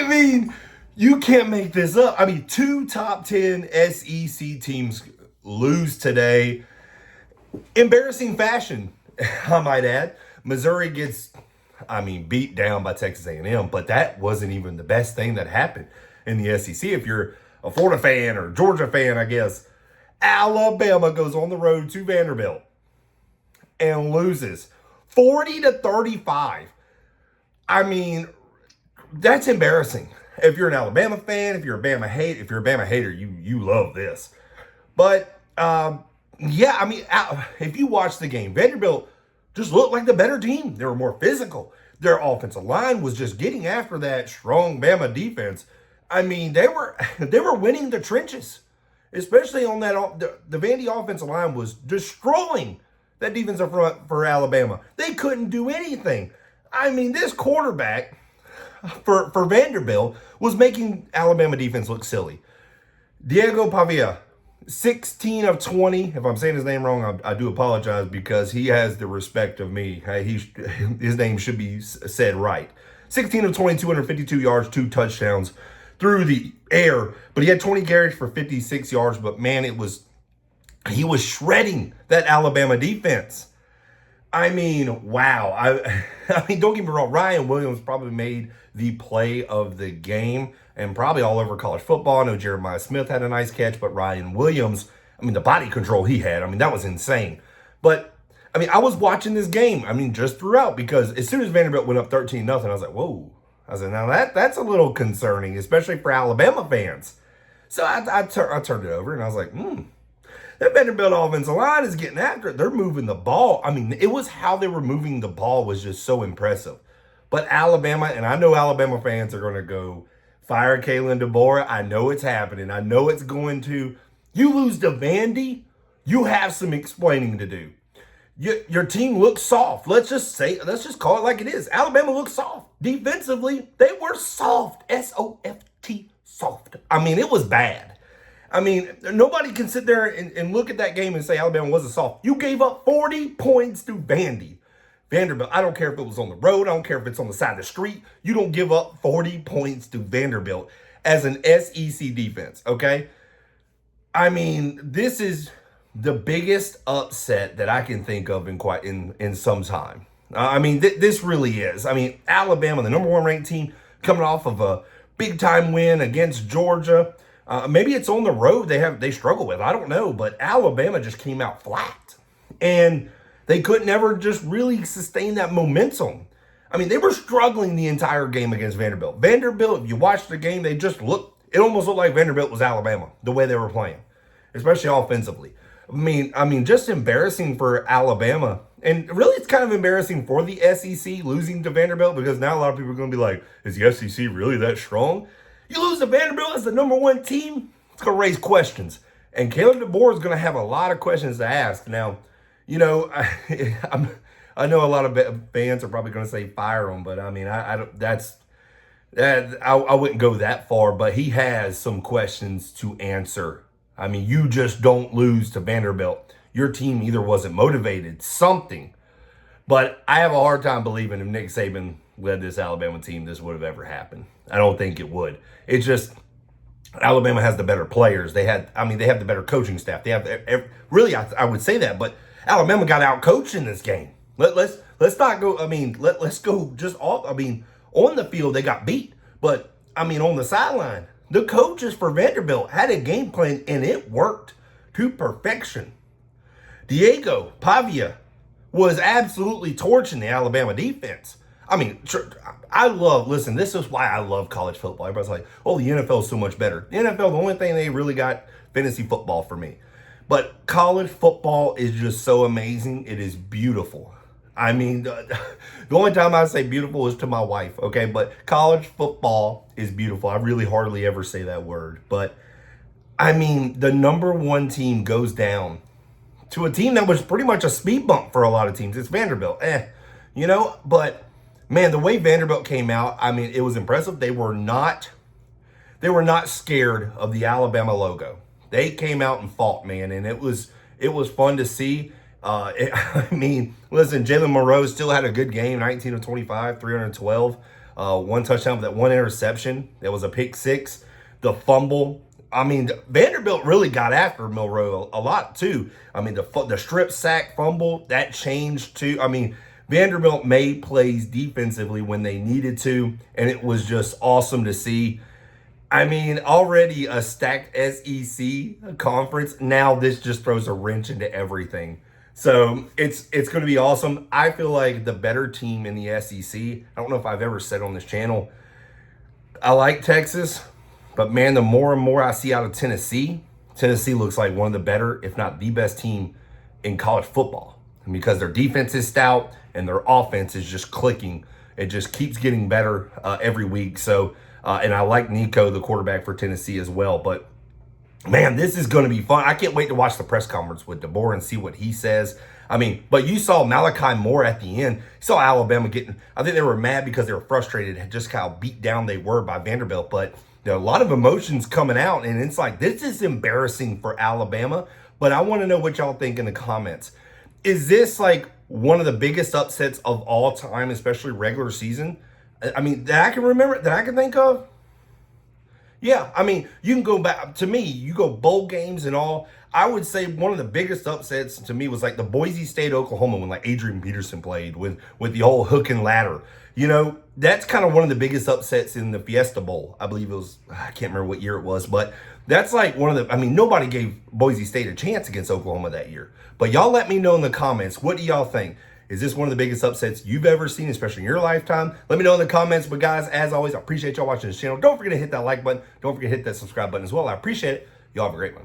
mean, you can't make this up. I mean, two top 10 SEC teams lose today. Embarrassing fashion, I might add. Missouri gets, beat down by Texas A&M, but that wasn't even the best thing that happened in the SEC. If you're a Florida fan or Georgia fan, I guess, Alabama goes on the road to Vanderbilt and loses 40-35. I mean, that's embarrassing. If you're an Alabama fan, if you're a Bama hater, you love this. But if you watch the game, Vanderbilt just looked like the better team. They were more physical. Their offensive line was just getting after that strong Bama defense. I mean, they were winning the trenches, especially on that. The Vandy offensive line was destroying that defensive front for Alabama. They couldn't do anything. I mean, this quarterback for Vanderbilt was making Alabama defense look silly. Diego Pavia, 16 of 20. If I'm saying his name wrong, I do apologize because he has the respect of me. His name should be said right. 16 of 20, 252 yards, 2 touchdowns through the air. But he had 20 carries for 56 yards. But, man, he was shredding that Alabama defense. I mean, wow. I mean, don't get me wrong. Ryan Williams probably made the play of the game and probably all over college football. I know Jeremiah Smith had a nice catch, but Ryan Williams, the body control he had, that was insane. But, I was watching this game, just throughout, because as soon as Vanderbilt went up 13-0, I was like, whoa. I was like, now that's a little concerning, especially for Alabama fans. So I turned it over, and I was like, that Vanderbilt offensive line is getting after it. They're moving the ball. It was how they were moving the ball was just so impressive. But Alabama, and I know Alabama fans are going to go, fire Kalen DeBoer. I know it's happening. I know it's going to. You lose to Vandy, you have some explaining to do. Your team looks soft. Let's just call it like it is. Alabama looks soft. Defensively, they were soft. S-O-F-T, soft. It was bad. Nobody can sit there and look at that game and say Alabama wasn't soft. You gave up 40 points to Vanderbilt. I don't care if it was on the road. I don't care if it's on the side of the street. You don't give up 40 points to Vanderbilt as an SEC defense, okay? This is the biggest upset that I can think of in some time. This really is. Alabama, the number 1 ranked team, coming off of a big-time win against Georgia. Maybe it's on the road they struggle with. I don't know. But Alabama just came out flat. And they couldn't ever just really sustain that momentum. They were struggling the entire game against Vanderbilt. Vanderbilt, if you watch the game, it almost looked like Vanderbilt was Alabama, the way they were playing, especially offensively. Just embarrassing for Alabama. And really, it's kind of embarrassing for the SEC losing to Vanderbilt, because now a lot of people are going to be like, is the SEC really that strong? You lose to Vanderbilt as the number 1 team, it's going to raise questions. And Kalen DeBoer is going to have a lot of questions to ask. Now, I know a lot of fans are probably going to say fire him, but I wouldn't go that far. But he has some questions to answer. You just don't lose to Vanderbilt. Your team either wasn't motivated, something. But I have a hard time believing if Nick Saban led this Alabama team, this would have ever happened. I don't think it would. It's just Alabama has the better players. They have the better coaching staff. They have I would say that, but Alabama got out-coached in this game. Let's not go. Let's go just off. On the field they got beat, but on the sideline, the coaches for Vanderbilt had a game plan and it worked to perfection. Diego Pavia was absolutely torching the Alabama defense. This is why I love college football. Everybody's like, oh, the NFL is so much better. The NFL, the only thing they really got, fantasy football for me. But college football is just so amazing. It is beautiful. The only time I say beautiful is to my wife, okay? But college football is beautiful. I really hardly ever say that word. But, the number 1 team goes down to a team that was pretty much a speed bump for a lot of teams. It's Vanderbilt. But, man, the way Vanderbilt came out, it was impressive. They were not scared of the Alabama logo. They came out and fought, man, and it was fun to see. Listen, Jalen Monroe still had a good game, 19 of 25, 312. one touchdown with that one interception. That was a pick six. The fumble. I mean, Vanderbilt really got after Milroe a lot too. I mean, the strip sack fumble, that changed too. I mean, Vanderbilt made plays defensively when they needed to, and it was just awesome to see. I mean, already a stacked SEC conference. Now this just throws a wrench into everything. So it's going to be awesome. I feel like the better team in the SEC. I don't know if I've ever said on this channel, I like Texas, but man, the more and more I see out of Tennessee, Tennessee looks like one of the better, if not the best team in college football. And because their defense is stout and their offense is just clicking, it just keeps getting better every week. So, and I like Nico, the quarterback for Tennessee as well. But man, this is going to be fun. I can't wait to watch the press conference with DeBoer and see what he says. I mean, but you saw Malachi Moore at the end. You saw Alabama getting, I think they were mad because they were frustrated at just how beat down they were by Vanderbilt. But there are a lot of emotions coming out, and it's like, this is embarrassing for Alabama. But I want to know what y'all think in the comments. Is this like one of the biggest upsets of all time, especially regular season? I mean, that I can remember, that I can think of? Yeah, I mean, you can go back, to me, you go bowl games and all. I would say one of the biggest upsets to me was like the Boise State, Oklahoma, when like Adrian Peterson played with the whole hook and ladder. You know, that's kind of one of the biggest upsets in the Fiesta Bowl. I believe it was, I can't remember what year it was, but that's like one of the, I mean, nobody gave Boise State a chance against Oklahoma that year. But y'all let me know in the comments, what do y'all think? Is this one of the biggest upsets you've ever seen, especially in your lifetime? Let me know in the comments. But guys, as always, I appreciate y'all watching this channel. Don't forget to hit that like button. Don't forget to hit that subscribe button as well. I appreciate it. Y'all have a great one.